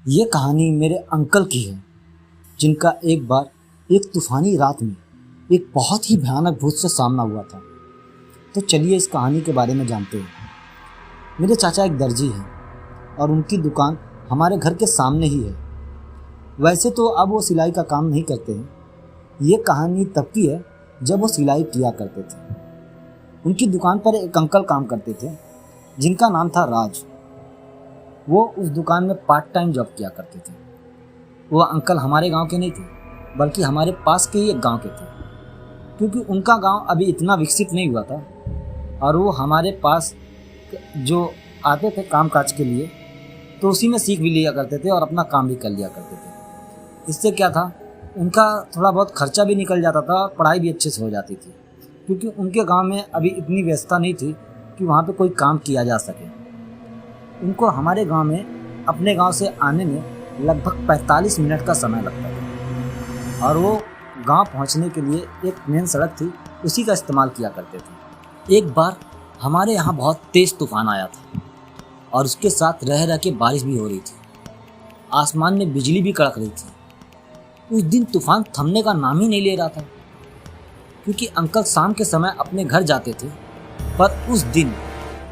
ये कहानी मेरे अंकल की है, जिनका एक बार एक तूफ़ानी रात में एक बहुत ही भयानक भूत से सामना हुआ था। तो चलिए इस कहानी के बारे में जानते हैं। मेरे चाचा एक दर्जी हैं और उनकी दुकान हमारे घर के सामने ही है। वैसे तो अब वो सिलाई का काम नहीं करते हैं। ये कहानी तब की है जब वो सिलाई किया करते थे। उनकी दुकान पर एक अंकल काम करते थे जिनका नाम था राज। वो उस दुकान में पार्ट टाइम जॉब किया करते थे। वो अंकल हमारे गांव के नहीं थे, बल्कि हमारे पास के ही एक गांव के थे, क्योंकि उनका गांव अभी इतना विकसित नहीं हुआ था और वो हमारे पास जो आते थे काम काज के लिए तो उसी में सीख भी लिया करते थे और अपना काम भी कर लिया करते थे। इससे क्या था, उनका थोड़ा बहुत खर्चा भी निकल जाता था, पढ़ाई भी अच्छे से हो जाती थी, क्योंकि उनके गांव में अभी इतनी व्यवस्था नहीं थी कि वहाँ पे कोई काम किया जा सके। उनको हमारे गांव में अपने गांव से आने में लगभग 45 मिनट का समय लगता था और वो गांव पहुंचने के लिए एक मेन सड़क थी, उसी का इस्तेमाल किया करते थे। एक बार हमारे यहाँ बहुत तेज़ तूफान आया था और उसके साथ रह रह के बारिश भी हो रही थी। आसमान में बिजली भी कड़क रही थी। उस दिन तूफान थमने का नाम ही नहीं ले रहा था, क्योंकि अंकल शाम के समय अपने घर जाते थे। पर उस दिन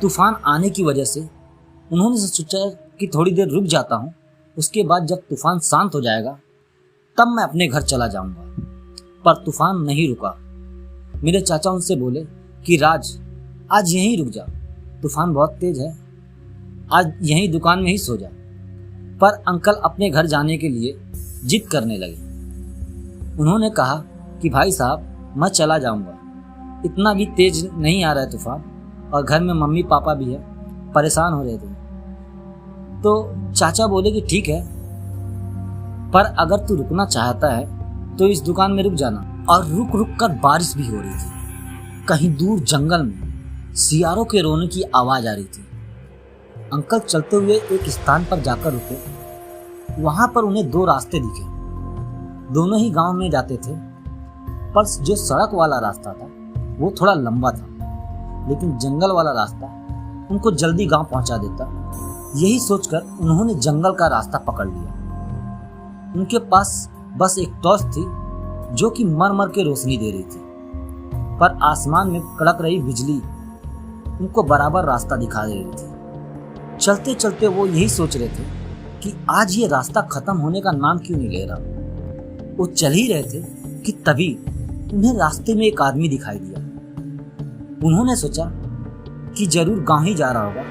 तूफान आने की वजह से उन्होंने सोचा कि थोड़ी देर रुक जाता हूँ, उसके बाद जब तूफान शांत हो जाएगा तब मैं अपने घर चला जाऊँगा। पर तूफान नहीं रुका। मेरे चाचा उनसे बोले कि राज, आज यहीं रुक जा, तूफान बहुत तेज है, आज यहीं दुकान में ही सो जा। पर अंकल अपने घर जाने के लिए जिद करने लगे। उन्होंने कहा कि भाई साहब, मैं चला जाऊँगा, इतना भी तेज नहीं आ रहा है तूफान, और घर में मम्मी पापा भी है, परेशान हो रहे थे। तो चाचा बोले कि ठीक है, पर अगर तू रुकना चाहता है तो इस दुकान में रुक जाना। और रुक रुक कर बारिश भी हो रही थी। कहीं दूर जंगल में सियारों के रोने की आवाज़ आ रही थी। अंकल चलते हुए एक स्थान पर जाकर रुके। वहाँ पर उन्हें दो रास्ते दिखे। दोनों ही गांव में जाते थे, पर जो सड़क वाला रास्ता था वो थोड़ा लंबा था, लेकिन जंगल वाला रास्ता उनको जल्दी गांव पहुंचा देता। यही सोचकर उन्होंने जंगल का रास्ता पकड़ लिया। उनके पास बस एक टॉर्च थी जो कि मर मर के रोशनी दे रही थी, पर आसमान में कड़क रही बिजली उनको बराबर रास्ता दिखा रही थी। चलते चलते वो यही सोच रहे थे कि आज ये रास्ता खत्म होने का नाम क्यों नहीं ले रहा। वो चल ही रहे थे कि तभी उन्हें रास्ते में एक आदमी दिखाई दिया। उन्होंने सोचा कि जरूर गांव ही जा रहा होगा,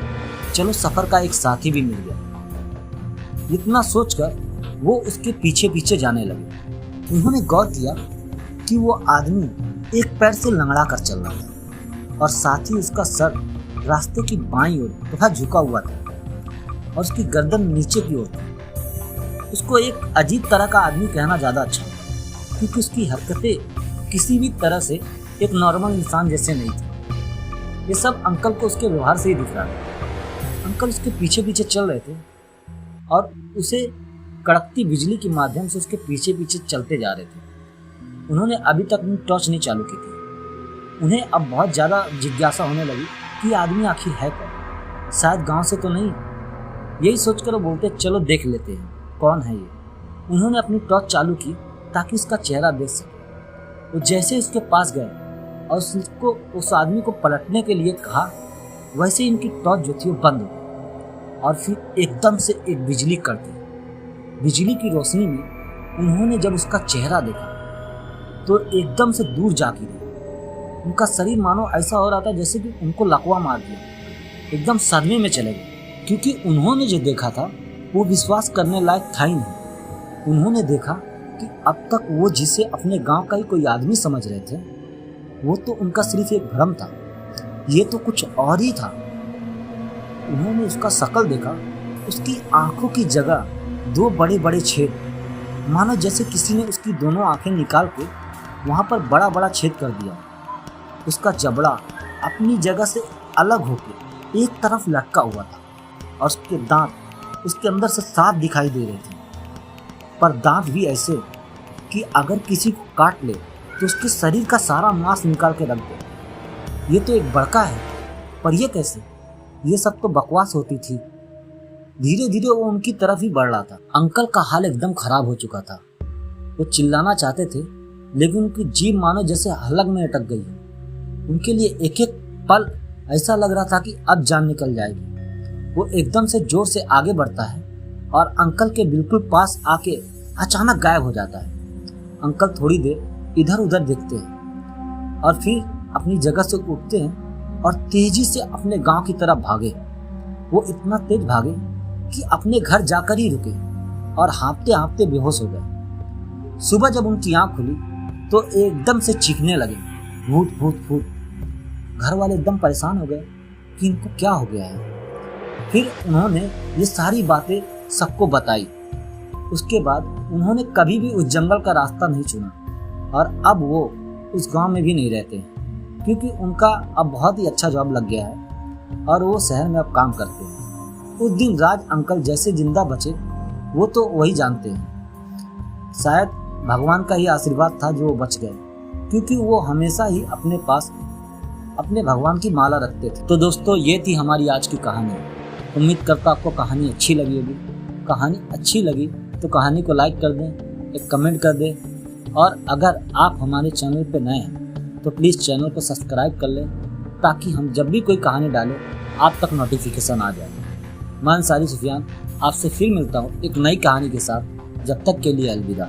चलो सफर का एक साथी भी मिल गया। इतना सोचकर वो उसके पीछे पीछे जाने लगे। उन्होंने गौर किया कि वो आदमी एक पैर से लंगड़ा कर चल रहा था और साथ ही उसका सर रास्ते की बाईं ओर तथा झुका हुआ था और उसकी गर्दन नीचे की ओर थी। उसको एक अजीब तरह का आदमी कहना ज़्यादा अच्छा होगा, क्योंकि उसकी हरकतें किसी भी तरह से एक नॉर्मल इंसान जैसे नहीं थी। ये सब अंकल को उसके व्यवहार से ही दिख रहा था। अंकल उसके पीछे पीछे चल रहे थे और उसे कड़कती बिजली के माध्यम से उसके पीछे पीछे चलते जा रहे थे। उन्होंने अभी तक टॉर्च नहीं चालू की थी। उन्हें अब बहुत ज़्यादा जिज्ञासा होने लगी कि आदमी आखिर है कौन, शायद गांव से तो नहीं। यही सोचकर वो बोलते, चलो देख लेते हैं कौन है ये। उन्होंने अपनी टॉर्च चालू की ताकि उसका चेहरा देख सके। वो जैसे उसके पास गए और उसको उस आदमी को पलटने के लिए कहा, वैसे ही इनकी टॉर्च जो थी वो बंद हो गई और फिर एकदम से एक बिजली कड़ दी। बिजली की रोशनी में उन्होंने जब उसका चेहरा देखा तो एकदम से दूर जा गिरे। उनका शरीर मानो ऐसा हो रहा था जैसे कि उनको लकवा मार दिया। एकदम सदमे में चले गए, क्योंकि उन्होंने जो देखा था वो विश्वास करने लायक था ही नहीं। उन्होंने देखा कि अब तक वो जिसे अपने गाँव का ही कोई आदमी समझ रहे थे, वो तो उनका सिर्फ एक भ्रम था, ये तो कुछ और ही था। उन्होंने उसका शक्ल देखा, उसकी आंखों की जगह दो बड़े बड़े छेद, मानो जैसे किसी ने उसकी दोनों आंखें निकाल के वहाँ पर बड़ा बड़ा छेद कर दिया। उसका जबड़ा अपनी जगह से अलग होकर एक तरफ लटका हुआ था और उसके दांत उसके अंदर से साफ दिखाई दे रहे थे, पर दांत भी ऐसे कि अगर किसी को काट ले तो उसके शरीर का सारा मांस निकाल के रख दे। ये तो एक बड़का है, पर ये कैसे? ये सब तो बकवास होती थी। धीरे धीरे वो उनकी तरफ ही बढ़ रहा था। अंकल का हाल एकदम खराब हो चुका था। वो चिल्लाना चाहते थे लेकिन उनकी जीभ मानो जैसे हलक में अटक गई हो। उनके लिए एक एक पल ऐसा लग रहा था कि अब जान निकल जाएगी। वो एकदम से जोर से आगे बढ़ता है और अंकल के बिल्कुल पास आके अचानक गायब हो जाता है। अंकल थोड़ी देर इधर उधर देखते हैं और फिर अपनी जगह से उठते हैं और तेजी से अपने गांव की तरफ भागे। वो इतना तेज भागे कि अपने घर जाकर ही रुके और हाँफते हाँफते बेहोश हो गए। सुबह जब उनकी आंख खुली तो एकदम से चीखने लगे, भूत भूत भूत। घर वाले एकदम परेशान हो गए कि इनको क्या हो गया है। फिर उन्होंने ये सारी बातें सबको बताई। उसके बाद उन्होंने कभी भी उस जंगल का रास्ता नहीं चुना और अब वो उस गांव में भी नहीं रहते क्योंकि उनका अब बहुत ही अच्छा जॉब लग गया है और वो शहर में अब काम करते हैं। उस दिन राज अंकल जैसे जिंदा बचे वो तो वही जानते हैं। शायद भगवान का ही आशीर्वाद था जो वो बच गए, क्योंकि वो हमेशा ही अपने पास अपने भगवान की माला रखते थे। तो दोस्तों, ये थी हमारी आज की कहानी। उम्मीद करता आपको कहानी अच्छी लगी होगी। कहानी अच्छी लगी तो कहानी को लाइक कर दें, एक कमेंट कर दें और अगर आप हमारे चैनल पर नए हैं तो प्लीज़ चैनल को सब्सक्राइब कर लें ताकि हम जब भी कोई कहानी डालें आप तक नोटिफिकेशन आ जाए। मैं अंसारी सुफियान आपसे फिर मिलता हूँ एक नई कहानी के साथ। जब तक के लिए अलविदा।